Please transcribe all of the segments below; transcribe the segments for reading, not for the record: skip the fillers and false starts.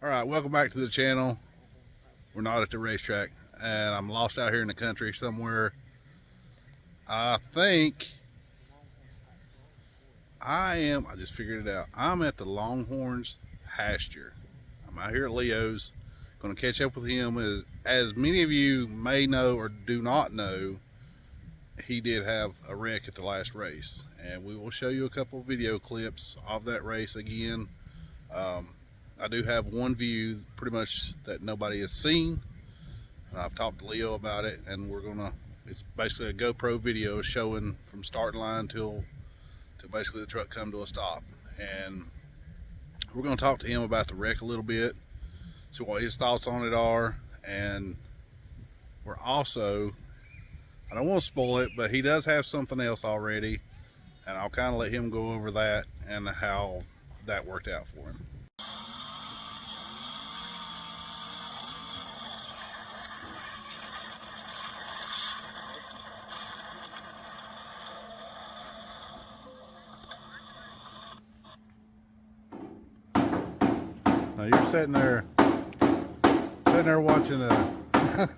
All right, welcome back to the channel. We're not at the racetrack, and I'm lost out here in the country somewhere. I think I just figured it out. I'm at the Longhorns pasture. I'm out here at Leo's. Going to catch up with him. As many of you may know or do not know, he did have a wreck at the last race, and we will show you a couple of video clips of that race again. I do have one view pretty much that nobody has seen, and I've talked to Leo about it, and it's basically a GoPro video showing from starting line till basically the truck come to a stop. And we're going to talk to him about the wreck a little bit, see what his thoughts on it are. And we're also, I don't want to spoil it, but he does have something else already, and I'll kind of let him go over that and how that worked out for him. Now you're sitting there watching I'm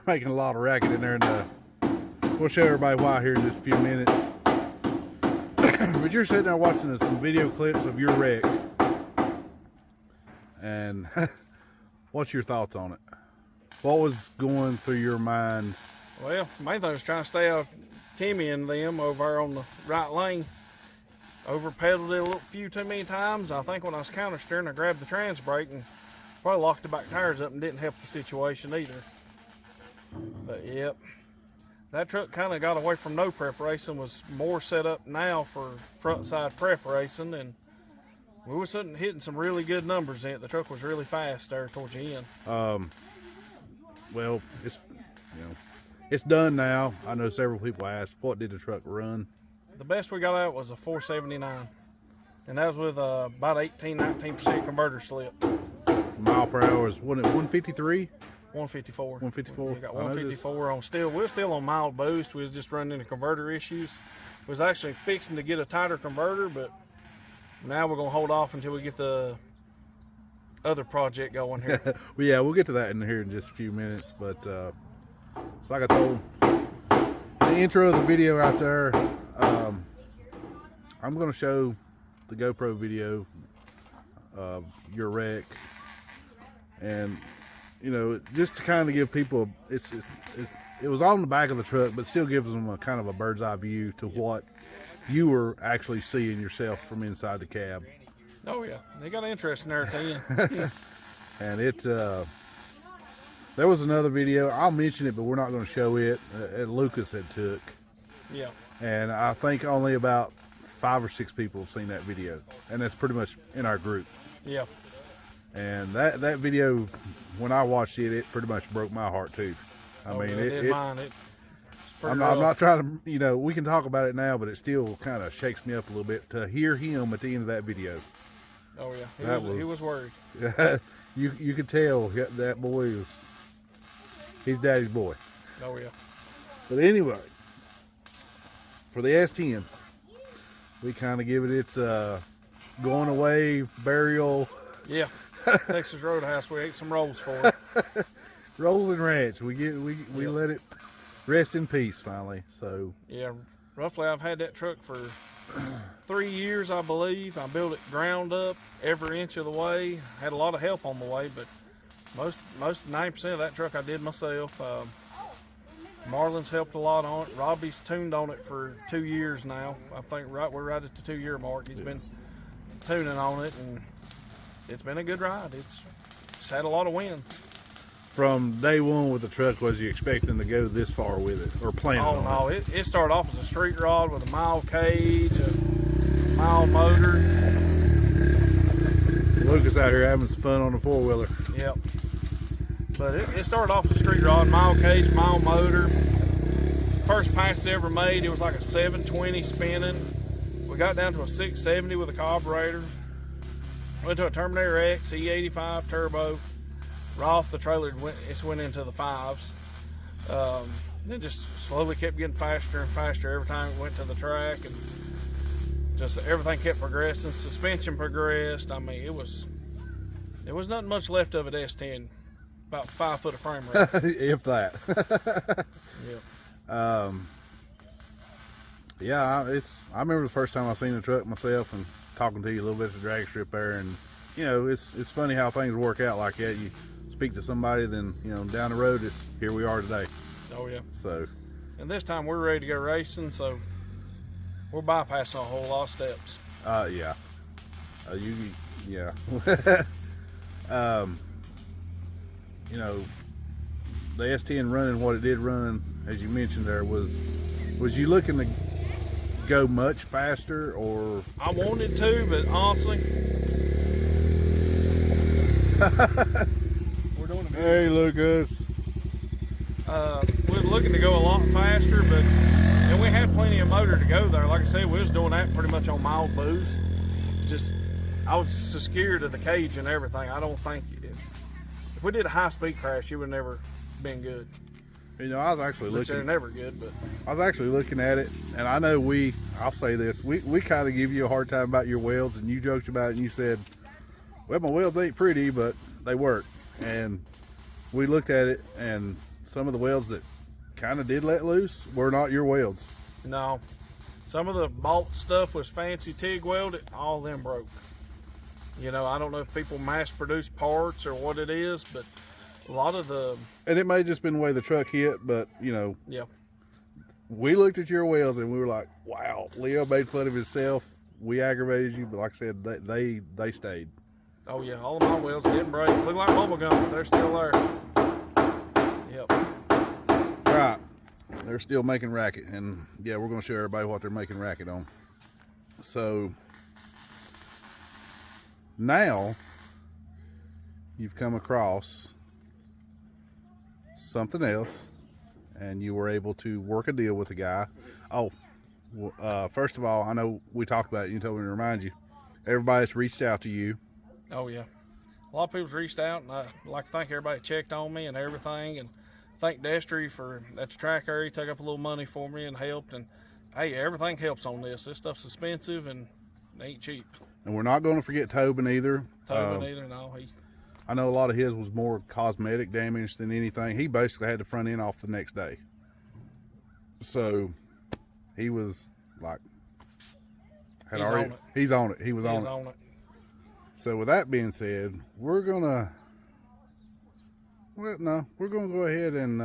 making a lot of racket in there, and we'll show everybody why here in just a few minutes. But you're sitting there watching some video clips of your wreck, and what's your thoughts on it? What was going through your mind? Well, main thing was trying to stay off Timmy and them over on the right lane. Over-pedaled it a few too many times. I think when I was counter steering, I grabbed the trans brake and probably locked the back tires up and didn't help the situation either. But yep, that truck kind of got away from no prep racing, was more set up now for front side prep racing, and we were hitting some really good numbers in it. The truck was really fast there towards the end. Well, it's done now. I know several people asked, what did the truck run? The best we got out was a 479, and that was with about 18-19% converter slip. Mile per hour is, wasn't it 153? 154. 154. We got 154 on still. We're still on mild boost. We was just running into converter issues. We was actually fixing to get a tighter converter, but now we're gonna hold off until we get the other project going here. Well, yeah, we'll get to that in here in just a few minutes. But it's like I told the intro of the video out there. I'm going to show the GoPro video of your wreck, and just to kind of give people it was on the back of the truck, but still gives them a kind of a bird's eye view to what you were actually seeing yourself from inside the cab. Oh yeah, they got interest in there at the end. And there was another video, I'll mention it, but we're not going to show it, Lucas had took. Yeah. And I think only about 5 or 6 people have seen that video, and that's pretty much in our group. Yeah. And that video, when I watched it, it pretty much broke my heart too. I mean, it did mine. I'm not trying to, we can talk about it now, but it still kind of shakes me up a little bit to hear him at the end of that video. Oh yeah, he was worried. You could tell that boy he's daddy's boy. Oh yeah. But anyway, for the S10, we kind of give it its going away burial. Yeah, Texas Roadhouse. We ate some rolls for it. Rolls and ranch. We let it rest in peace finally. So yeah, roughly I've had that truck for 3 years, I believe. I built it ground up every inch of the way. Had a lot of help on the way, but most 90% of that truck I did myself. Marlon's helped a lot on it. Robbie's tuned on it for 2 years now. I think we're right at the 2-year mark. He's been tuning on it, and it's been a good ride. It's had a lot of wins. From day one with the truck, was you expecting to go this far with it, or planning on it? Oh no, it started off as a street rod with a mild cage, a mild motor. Lucas out here having some fun on the 4-wheeler. Yep. But it started off as a street rod, mild cage, mild motor. First pass ever made, it was like a 720 spinning. We got down to a 670 with a carburetor. Went to a Terminator X E85 turbo. Right off the trailer, it went into the 5s. Then just slowly kept getting faster and faster every time it went to the track, and just everything kept progressing. Suspension progressed. I mean, it was There was nothing much left of it S10. About 5 foot of frame rate. If that. Yeah. Yeah, I remember the first time I seen the truck myself and talking to you a little bit at the drag strip there, and you know, it's funny how things work out like that. You speak to somebody, then you know, down the road, here we are today. Oh yeah. So. And this time we're ready to go racing, so we're bypassing a whole lot of steps. Yeah. Yeah. You know, the S10 running what it did run, as you mentioned there, was you looking to go much faster, or? I wanted to, but honestly, we're doing a Hey, Lucas. we were looking to go a lot faster, but and we had plenty of motor to go there. Like I said, we was doing that pretty much on mild boost. Just, I was so scared of the cage and everything. I don't think if we did a high speed crash, it would never been good. You know, I was actually Which they're looking. never good, but I was actually looking at it, and I know I'll say this, we kind of give you a hard time about your welds, and you joked about it, and you said, well, my welds ain't pretty, but they work. And we looked at it, and some of the welds that kind of did let loose were not your welds. no. Some of the bolt stuff was fancy TIG welded, all of them broke. You know, I don't know if people mass produce parts or what it is, but a lot of the, And it may have just been the way the truck hit, but, you know, yeah. we looked at your welds, and we were like, wow, Leo made fun of himself. We aggravated you, but like I said, they stayed. Oh yeah, all of my welds didn't break. Look like bubble gum, but they're still there. Yep. Right. They're still making racket, and yeah, we're going to show everybody what they're making racket on. So now you've come across something else, and you were able to work a deal with a guy. Oh, first of all, I know we talked about it. You told me to remind you. Everybody's reached out to you. Oh yeah. A lot of people's reached out, and I'd like to thank everybody that checked on me and everything, and thank Destry for at the track area. He took up a little money for me and helped. And hey, everything helps on this. This stuff's expensive and it ain't cheap. And we're not going to forget Tobin either. Tobin either, no. I know a lot of his was more cosmetic damage than anything. He basically had the front end off the next day. So he was like, He's on it. He's on it. He was He's on it. it. So with that being said, we're gonna go ahead and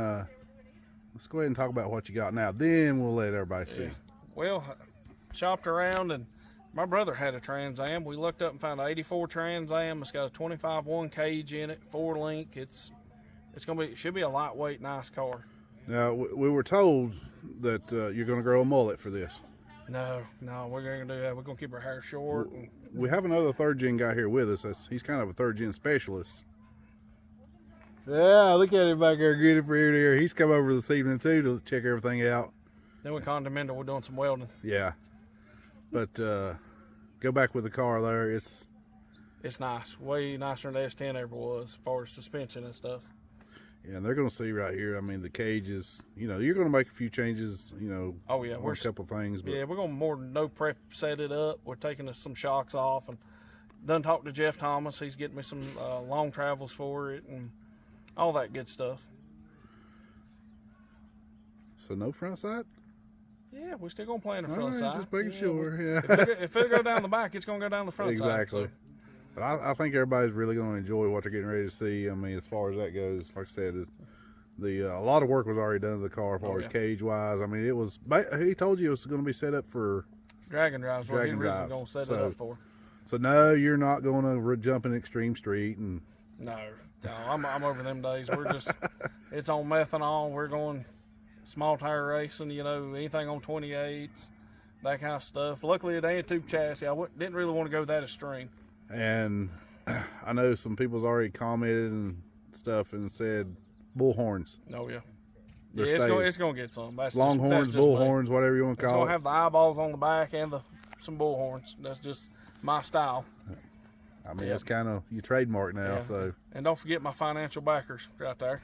let's go ahead and talk about what you got now. Then we'll let everybody see. Yeah. Well, I shopped around, and my brother had a Trans Am. We looked up and found an 84 Trans Am. It's got a 25-1 cage in it, 4-link. It should be a lightweight, nice car. Now we were told that you're gonna grow a mullet for this. No, we're gonna do that. We're gonna keep our hair short. And We have another third gen guy here with us. He's kind of a third gen specialist. Yeah, look at him back there, good for ear to ear. He's come over this evening too to check everything out. then we condimento. We're doing some welding. Yeah, but go back with the car there. It's nice, way nicer than the S10 ever was, as far as suspension and stuff. yeah, and they're gonna see right here. I mean, the cage is, you know, you're gonna make a few changes, you know. Oh yeah, a couple things. But yeah, we're gonna more than no prep set it up. We're taking some shocks off, and done talked to Jeff Thomas. He's getting me some long travels for it and all that good stuff. So no front side. Yeah, we're still gonna play in the All front right, side. just making Yeah, sure. Yeah. If it'll go down the back, it's gonna go down the front side. Exactly. So. But I think everybody's really going to enjoy what they're getting ready to see. I mean, as far as that goes, like I said, a lot of work was already done to the car as far as cage wise. I mean, it was. He told you it was going to be set up for Dragon drives. What he Dragon originally drives. gonna set So- it up for. So no, you're not going to jump in Extreme Street and. No, I'm over them days. We're just, it's on methanol. We're going small tire racing, you know, anything on 28s, that kind of stuff. Luckily, it ain't a tube chassis. Didn't really want to go that extreme. And I know some people's already commented and stuff and said bullhorns. Oh yeah, They're yeah, staying. it's gonna get some. That's Longhorns, just me. bullhorns, whatever you want to It's call gonna it. have the eyeballs on the back and some bullhorns. That's just my style. I mean, Yep. it's kind of your trademark now. Yeah. So And don't forget my financial backers right there.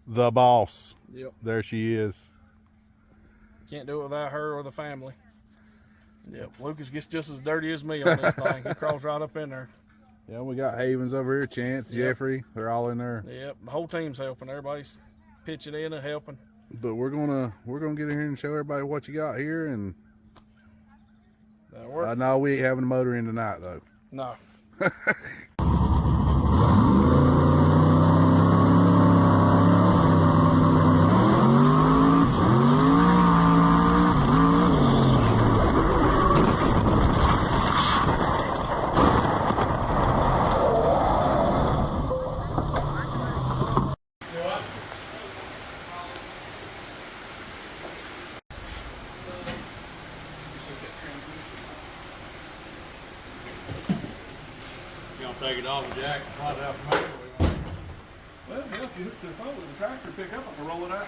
the boss. Yep. There she is. Can't do it without her or the family. Yep. Lucas gets just as dirty as me on this thing. He crawls right up in there. Yeah, we got Havens over here, Chance, Yep. Jeffrey. They're all in there. Yep, the whole team's helping. Everybody's pitching in and helping. But we're gonna get in here and show everybody what you got here. And no, we ain't having a motor in tonight though. No. You gonna take it off the jack and slide it out from there? Well, if you hook to the phone with the tractor, pick up, I can roll it out.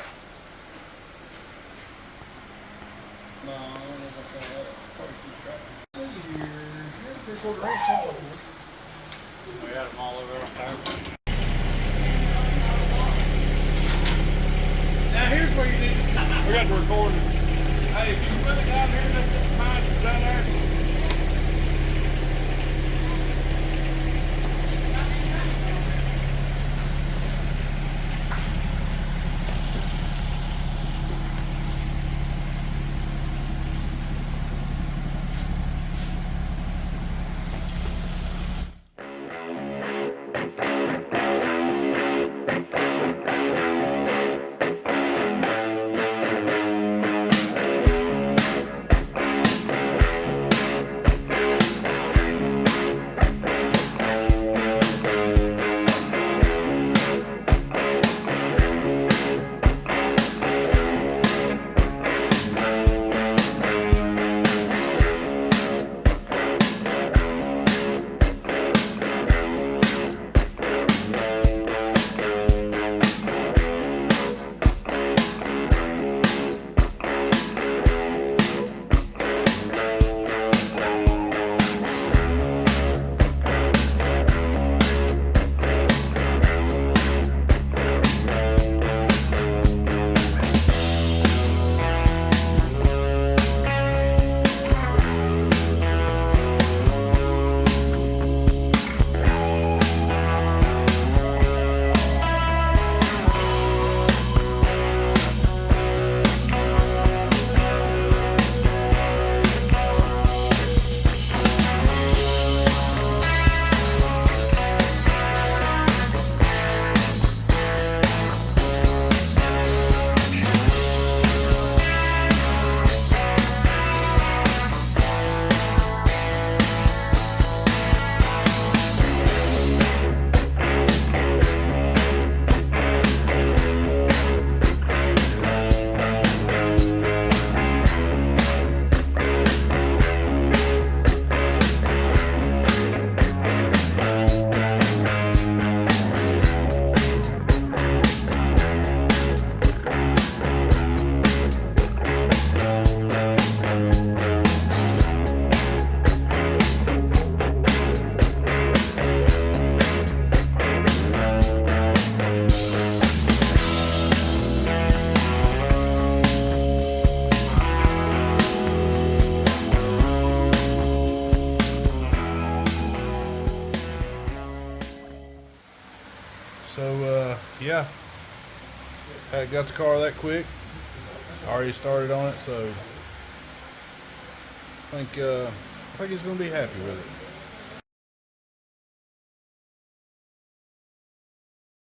No, I don't know if I can. Probably keep tractor. See here, 3/4 inch saw. We had them all over on tire. Now here's where you need to. We got to record it. Hey, if you put it down here, that's mine down there. So yeah, had got the car that quick. Already started on it, so I think he's gonna be happy with it.